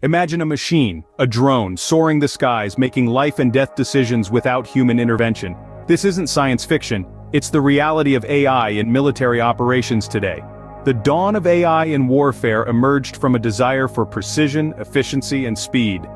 Imagine a machine, a drone, soaring the skies, making life and death decisions without human intervention. This isn't science fiction, it's the reality of AI in military operations today. The dawn of AI in warfare emerged from a desire for precision, efficiency, and speed.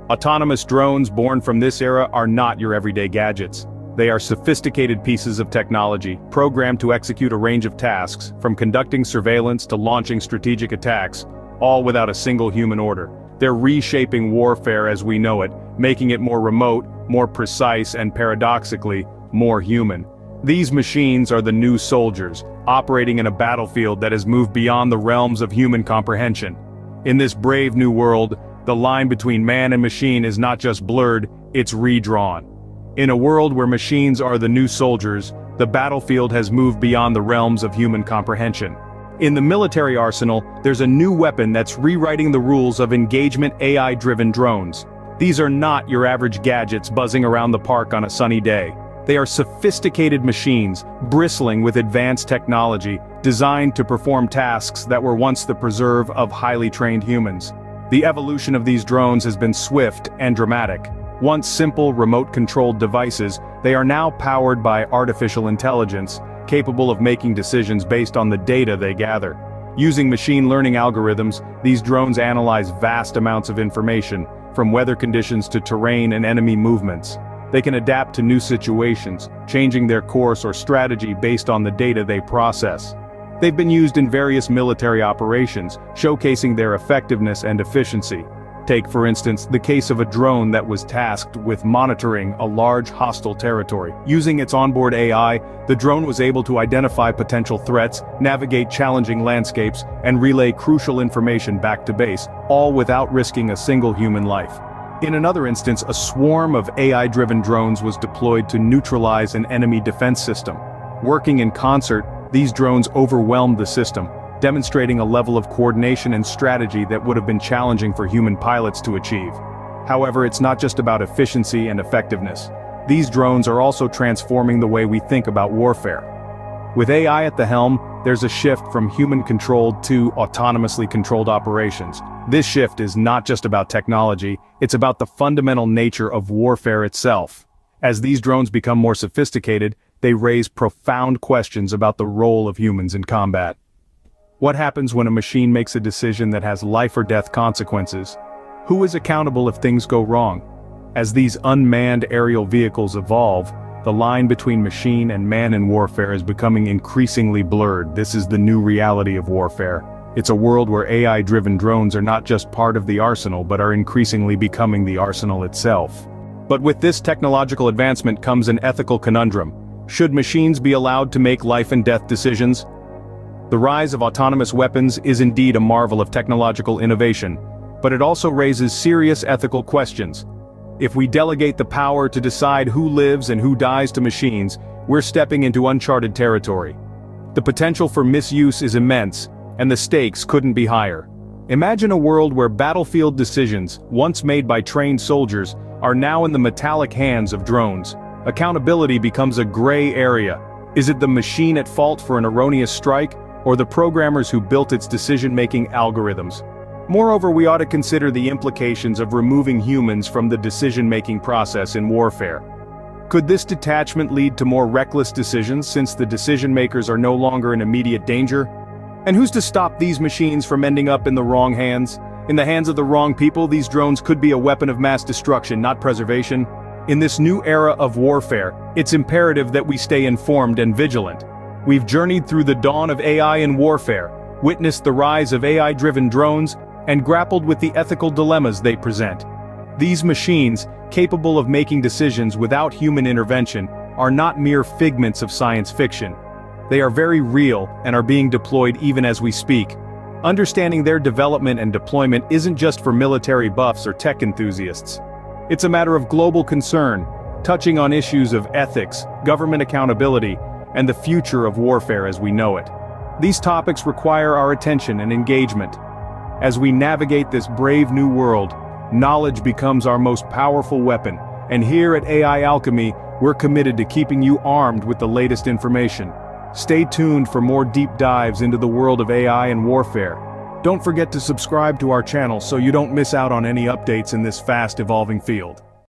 Autonomous drones born from this era are not your everyday gadgets. They are sophisticated pieces of technology, programmed to execute a range of tasks, from conducting surveillance to launching strategic attacks, all without a single human order. They're reshaping warfare as we know it, making it more remote, more precise, and paradoxically, more human. These machines are the new soldiers, operating in a battlefield that has moved beyond the realms of human comprehension. In this brave new world, the line between man and machine is not just blurred, it's redrawn. In a world where machines are the new soldiers, the battlefield has moved beyond the realms of human comprehension. In the military arsenal, there's a new weapon that's rewriting the rules of engagement AI-driven drones. These are not your average gadgets buzzing around the park on a sunny day. They are sophisticated machines, bristling with advanced technology, designed to perform tasks that were once the preserve of highly trained humans. The evolution of these drones has been swift and dramatic. Once simple remote-controlled devices, they are now powered by artificial intelligence, capable of making decisions based on the data they gather. Using machine learning algorithms, these drones analyze vast amounts of information, from weather conditions to terrain and enemy movements. They can adapt to new situations, changing their course or strategy based on the data they process. They've been used in various military operations, showcasing their effectiveness and efficiency. Take, for instance, the case of a drone that was tasked with monitoring a large hostile territory. Using its onboard AI, the drone was able to identify potential threats, navigate challenging landscapes, and relay crucial information back to base, all without risking a single human life. In another instance, a swarm of AI-driven drones was deployed to neutralize an enemy defense system. Working in concert, these drones overwhelmed the system, demonstrating a level of coordination and strategy that would have been challenging for human pilots to achieve. However, it's not just about efficiency and effectiveness. These drones are also transforming the way we think about warfare. With AI at the helm, there's a shift from human-controlled to autonomously controlled operations. This shift is not just about technology, it's about the fundamental nature of warfare itself. As these drones become more sophisticated, they raise profound questions about the role of humans in combat. What happens when a machine makes a decision that has life or death consequences? Who is accountable if things go wrong? As these unmanned aerial vehicles evolve, the line between machine and man in warfare is becoming increasingly blurred. This is the new reality of warfare. It's a world where AI-driven drones are not just part of the arsenal but are increasingly becoming the arsenal itself. But with this technological advancement comes an ethical conundrum. Should machines be allowed to make life and death decisions? The rise of autonomous weapons is indeed a marvel of technological innovation, but it also raises serious ethical questions. If we delegate the power to decide who lives and who dies to machines, we're stepping into uncharted territory. The potential for misuse is immense, and the stakes couldn't be higher. Imagine a world where battlefield decisions, once made by trained soldiers, are now in the metallic hands of drones. Accountability becomes a gray area. Is it the machine at fault for an erroneous strike, or the programmers who built its decision-making algorithms? Moreover, we ought to consider the implications of removing humans from the decision-making process in warfare. Could this detachment lead to more reckless decisions since the decision-makers are no longer in immediate danger? And who's to stop these machines from ending up in the wrong hands? In the hands of the wrong people, these drones could be a weapon of mass destruction, not preservation. In this new era of warfare, it's imperative that we stay informed and vigilant. We've journeyed through the dawn of AI in warfare, witnessed the rise of AI-driven drones, and grappled with the ethical dilemmas they present. These machines, capable of making decisions without human intervention, are not mere figments of science fiction. They are very real and are being deployed even as we speak. Understanding their development and deployment isn't just for military buffs or tech enthusiasts. It's a matter of global concern, touching on issues of ethics, government accountability, and the future of warfare as we know it. These topics require our attention and engagement. As we navigate this brave new world, knowledge becomes our most powerful weapon, and here at AI Alchemy, we're committed to keeping you armed with the latest information. Stay tuned for more deep dives into the world of AI and warfare. Don't forget to subscribe to our channel so you don't miss out on any updates in this fast evolving field.